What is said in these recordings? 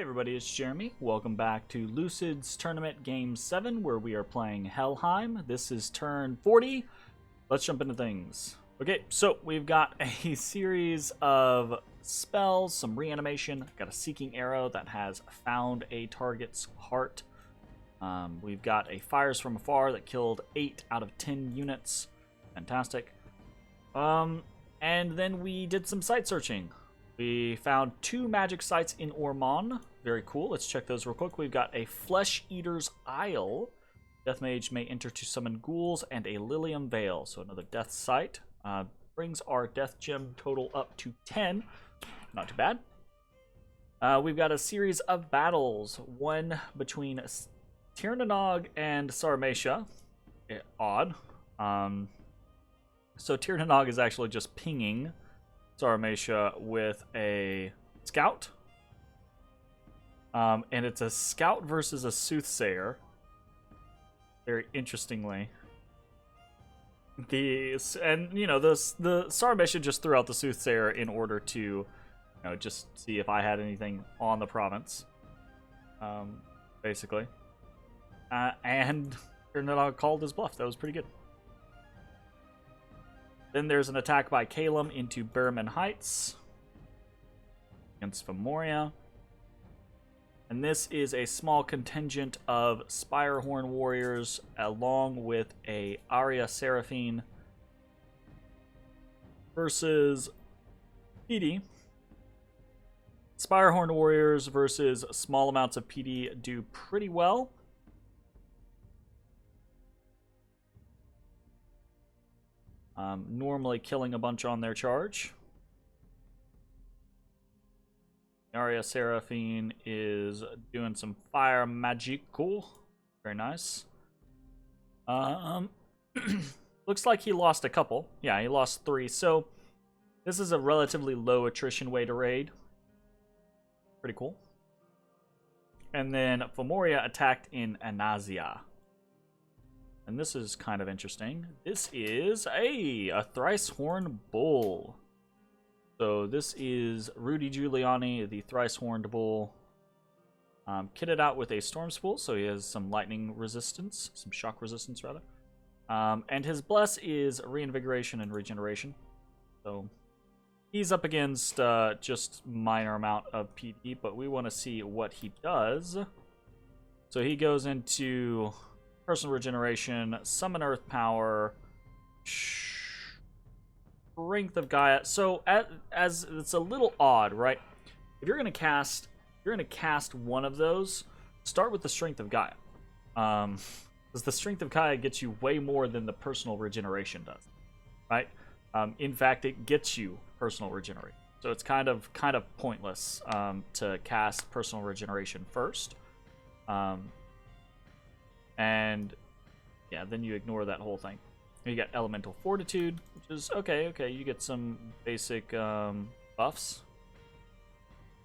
Hey everybody, it's Jeremy. Welcome back to Lucid's Tournament Game 7, where we are playing Helheim. This is turn 40. Let's jump into things. Okay, so we've got a series of spells, some reanimation. Got a Seeking Arrow that has found a target's heart. We've got a Fires from Afar that killed 8 out of 10 units. Fantastic. And then we did some site searching. We found 2 magic sites in Ormond. Very cool. Let's check those real quick. We've got a Flesh Eater's Isle. Death Mage may enter to summon ghouls, and a Lilium Vale. So another death site. Brings our death gem total up to 10. Not too bad. We've got a series of battles. One between Tirnanog and Sarmatia. Odd. So Tirnanog is actually just pinging Sarmatia with a scout. And it's a scout versus a soothsayer. Very interestingly. The Sarmatia just threw out the soothsayer in order to, just see if I had anything on the province. Basically. And Tirnanog called his bluff. That was pretty good. Then there's an attack by Calum into Berman Heights against Femoria. And this is a small contingent of Spirehorn warriors along with a Arya Seraphine versus PD. Spirehorn warriors versus small amounts of PD do pretty well. Normally killing a bunch on their charge. Arya Seraphine is doing some fire magic. Cool. Very nice. Looks like he lost a couple. Yeah, he lost 3. So this is a relatively low attrition way to raid. Pretty cool. And then Femoria attacked in Anazia. And this is kind of interesting. This is a Thrice-Horned Bull. So this is Rudy Giuliani, the Thrice-Horned Bull. Kitted out with a Storm Spool, so he has some lightning resistance. Some shock resistance, rather. And his Bless is Reinvigoration and Regeneration. So he's up against just minor amount of PD, but we want to see what he does. So he goes into Personal Regeneration, Summon Earth Power, Strength of Gaia. So as it's a little odd, right? If you're gonna cast one of those, start with the Strength of Gaia, because the Strength of Gaia gets you way more than the Personal Regeneration does, right? In fact, it gets you Personal Regeneration, so it's kind of pointless to cast Personal Regeneration first. And yeah, then you ignore that whole thing. You got Elemental Fortitude, which is okay. You get some basic buffs,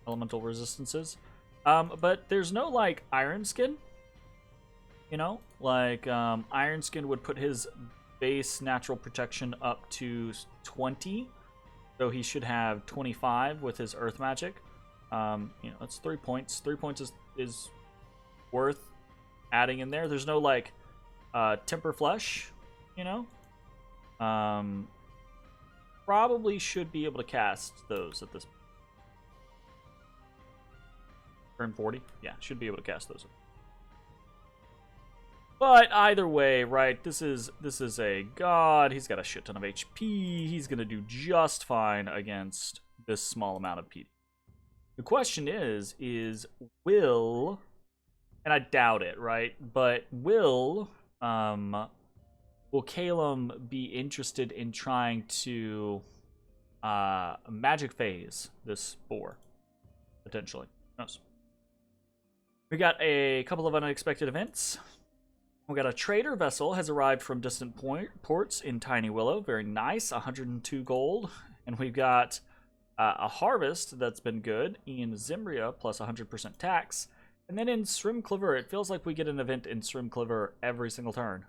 elemental resistances. But there's no like Iron Skin. Iron Skin would put his base natural protection up to 20, so he should have 25 with his Earth Magic. That's 3 points. 3 points is worth adding in there. There's no like Temper Flesh, probably should be able to cast those at this turn 40. Yeah, should be able to cast those. But either way, right, this is a god. He's got a shit ton of HP. He's gonna do just fine against this small amount of PD. The question is will, and I doubt it, right? But will Calum be interested in trying to magic phase this boar? Potentially. Who knows? We got a couple of unexpected events. We got a trader vessel has arrived from distant ports in Tiny Willow. Very nice. 102 gold. And we've got a harvest that's been good in Zimbria plus 100% tax. And then in Srimcliver, it feels like we get an event in Srimcliver every single turn.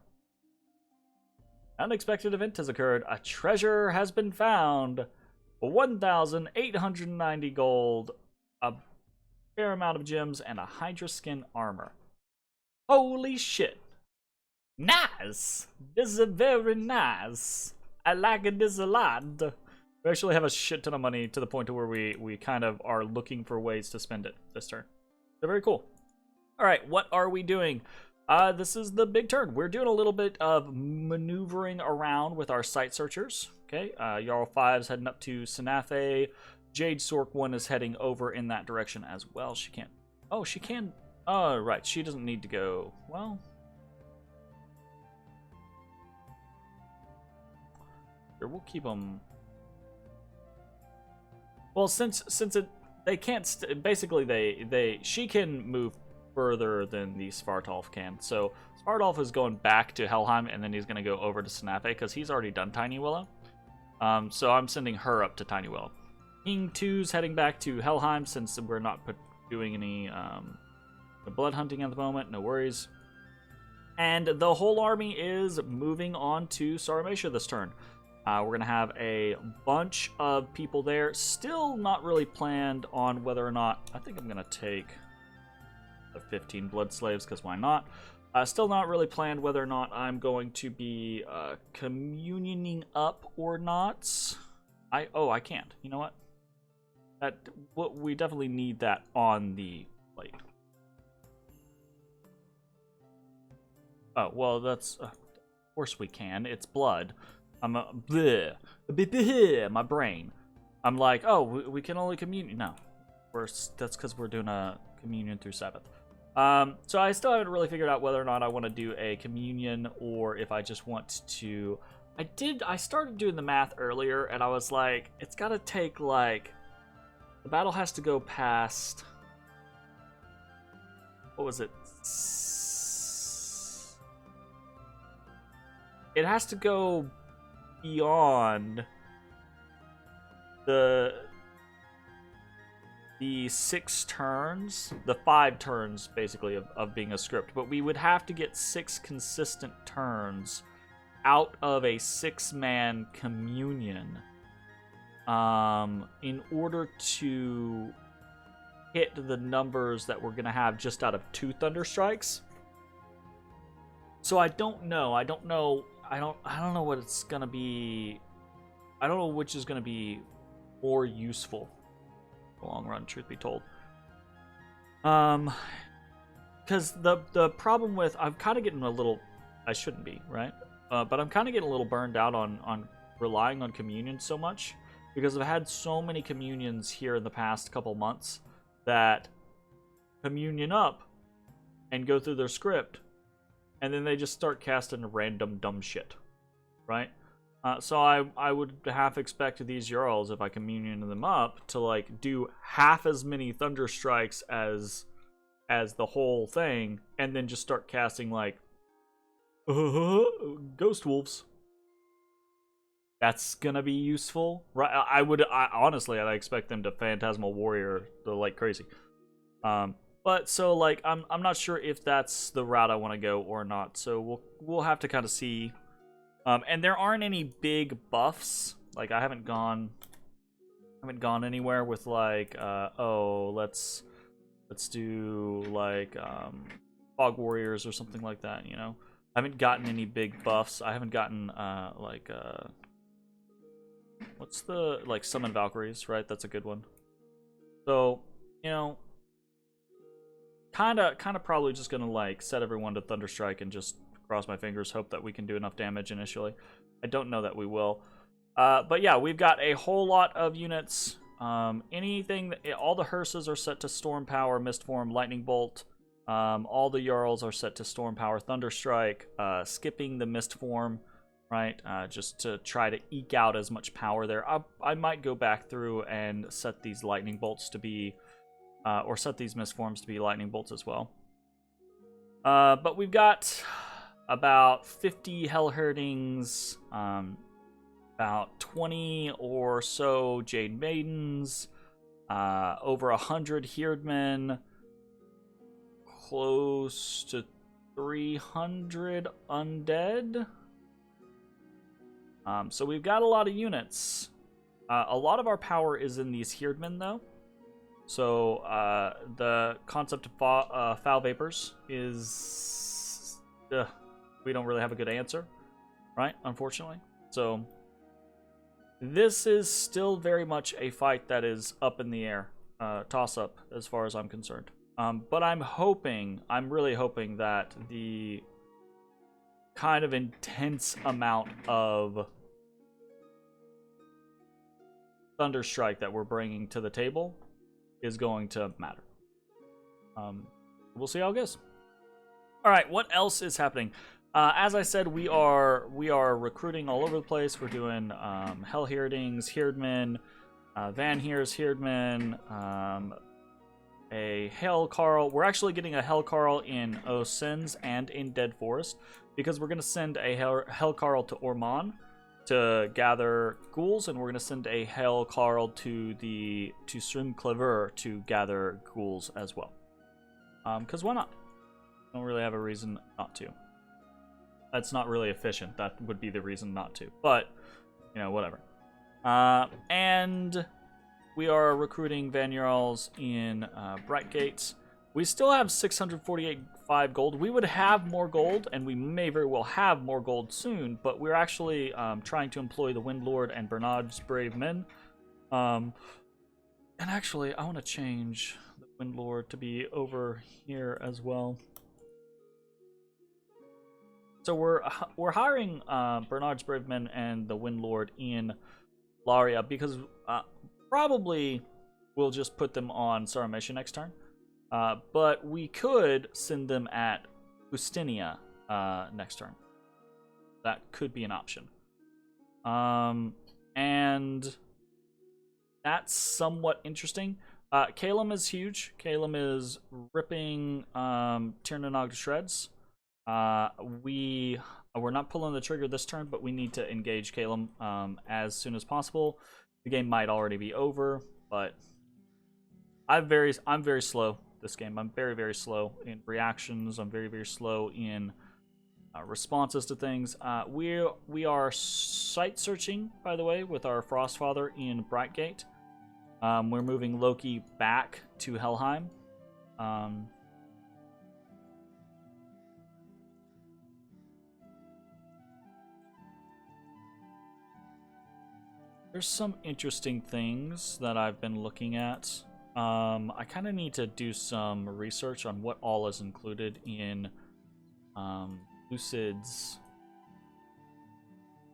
Unexpected event has occurred. A treasure has been found. 1,890 gold. A fair amount of gems, and a Hydra skin armor. Holy shit. Nice! This is very nice. I like this a lot. We actually have a shit ton of money to the point to where we kind of are looking for ways to spend it this turn. So very cool. Alright, what are we doing? This is the big turn. We're doing a little bit of maneuvering around with our site searchers. Okay, Jarl 5's heading up to Sanafe. Jade Sork 1 is heading over in that direction as well. She can't... Oh, she can... Oh, right. She doesn't need to go... Well... Here, we'll keep them... Well, since it... They can't... Basically, she can move further than the Svartalf can. So, Svartalf is going back to Helheim, and then he's going to go over to Sanafe, because he's already done Tiny Willow. So I'm sending her up to Tiny Willow. King 2's heading back to Helheim, since we're not doing any blood hunting at the moment. No worries. And the whole army is moving on to Sarmatia this turn. We're going to have a bunch of people there. Still not really planned on whether or not... I think I'm going to take the 15 blood slaves, because why not? Still not really planned whether or not I'm going to be communioning up or not. I can't. You know what? We definitely need that on the plate. Oh, well, that's... of course we can. It's blood. I'm a... Bleh, my brain. I'm like, oh, we can only communion. No. That's because we're doing a communion through Sabbath. So I still haven't really figured out whether or not I want to do a communion or if I just want to... I started doing the math earlier, and I was like, it's got to take, like... The battle has to go past... What was it? It has to go beyond the 6 turns, the 5 turns basically of being a script, but we would have to get 6 consistent turns out of a 6-man communion in order to hit the numbers that we're gonna have just out of 2 thunder strikes. So I don't know what it's gonna be. I don't know which is gonna be more useful in the long run, truth be told. Because the problem with... I'm kind of getting a little... I shouldn't be, right? But I'm kind of getting a little burned out on relying on communion so much, because I've had so many communions here in the past couple months that communion up and go through their script, and then they just start casting random dumb shit, right? So I would half expect these Jarls, if I communion them up, to like do half as many thunder strikes as the whole thing, and then just start casting like ghost wolves. That's gonna be useful, right? Honestly, I'd expect them to Phantasmal Warrior like crazy. But so like I'm not sure if that's the route I want to go or not. So we'll have to kind of see. And there aren't any big buffs. Like I haven't gone anywhere with like let's do like Fog Warriors or something like that, you know. I haven't gotten any big buffs. I haven't gotten what's the like Summon Valkyries, right? That's a good one. So, you know, kind of probably just gonna like set everyone to Thunderstrike and just cross my fingers, hope that we can do enough damage initially. I don't know that we will. But yeah, we've got a whole lot of units. All the hearses are set to Storm Power, Mist Form, Lightning Bolt. All the Jarls are set to Storm Power, Thunderstrike, skipping the Mist Form, right? Just to try to eke out as much power there. I might go back through and set these Lightning Bolts to be, or set these Mist Forms to be Lightning Bolts as well. But we've got about 50 Hellherdings, about 20 or so Jade Maidens, over 100 Herdmen, close to 300 Undead. So we've got a lot of units. A lot of our power is in these Herdmen, though. So the concept of foul vapors is we don't really have a good answer, right? Unfortunately. So this is still very much a fight that is up in the air, toss up as far as I'm concerned. But I'm really hoping that the kind of intense amount of Thunderstrike that we're bringing to the table is going to matter. We'll see how it goes. All right, what else is happening? As I said, we are recruiting all over the place. We're doing Hell Heirdings, Heirdmen, Van Heers, Heirdmen, a Hell Carl. We're actually getting a Hell Carl in Osens and in Dead Forest because we're going to send a Hell Carl to Orman to gather ghouls, and we're going to send a Hell Carl to Srimklever to gather ghouls as well. Because why not? Don't really have a reason not to. That's not really efficient. That would be the reason not to. But, you know, whatever. And we are recruiting Vanyarls in Brightgate. We still have 648.5 gold. We would have more gold, and we may very well have more gold soon, but we're actually trying to employ the Windlord and Bernard's Brave Men. And actually, I want to change the Windlord to be over here as well. So we're hiring Bernard's Brave Men and the Windlord in Laria because probably we'll just put them on Saramisha next turn. But we could send them at Ustinia next turn. That could be an option. And that's somewhat interesting. Kalem is huge. Kalem is ripping Tirnanog to shreds. We're not pulling the trigger this turn, but we need to engage Kalem as soon as possible. The game might already be over, but I'm very slow this game. I'm very, very slow in reactions. I'm very, very slow in responses to things. We are site searching, by the way, with our Frostfather in Brightgate. We're moving Loki back to Helheim. There's some interesting things that I've been looking at. I kind of need to do some research on what all is included in Lucid's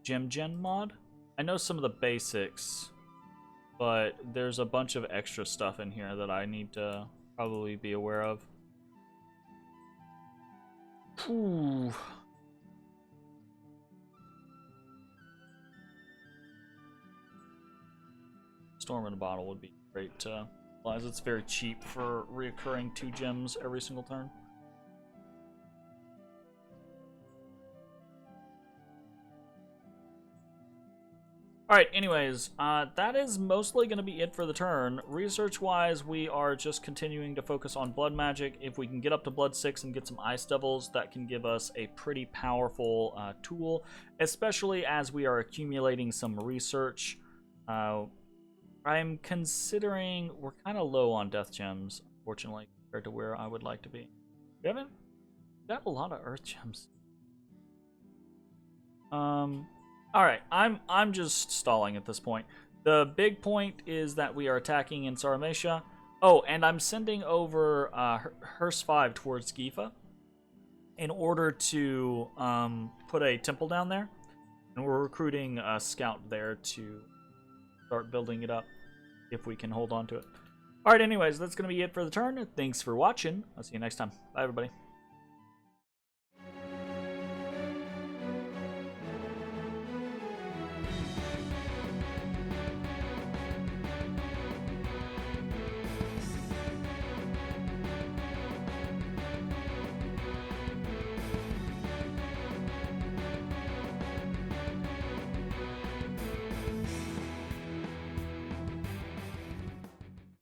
Gemgen mod. I know some of the basics, but there's a bunch of extra stuff in here that I need to probably be aware of. Ooh. Storm in a bottle would be great to realize. It's very cheap for reoccurring 2 gems every single turn. Alright, anyways, that is mostly going to be it for the turn. Research-wise, we are just continuing to focus on blood magic. If we can get up to blood 6 and get some ice devils, that can give us a pretty powerful tool, especially as we are accumulating some research. I'm considering we're kind of low on death gems, unfortunately, compared to where I would like to be. We haven't got a lot of earth gems. All right, I'm just stalling at this point. The big point is that we are attacking in Saramisha. Oh, and I'm sending over Hearst 5 towards Gifa in order to put a temple down there, and we're recruiting a scout there to start building it up if we can hold on to it. All right, anyways, that's going to be it for the turn. Thanks for watching. I'll see you next time. Bye, everybody.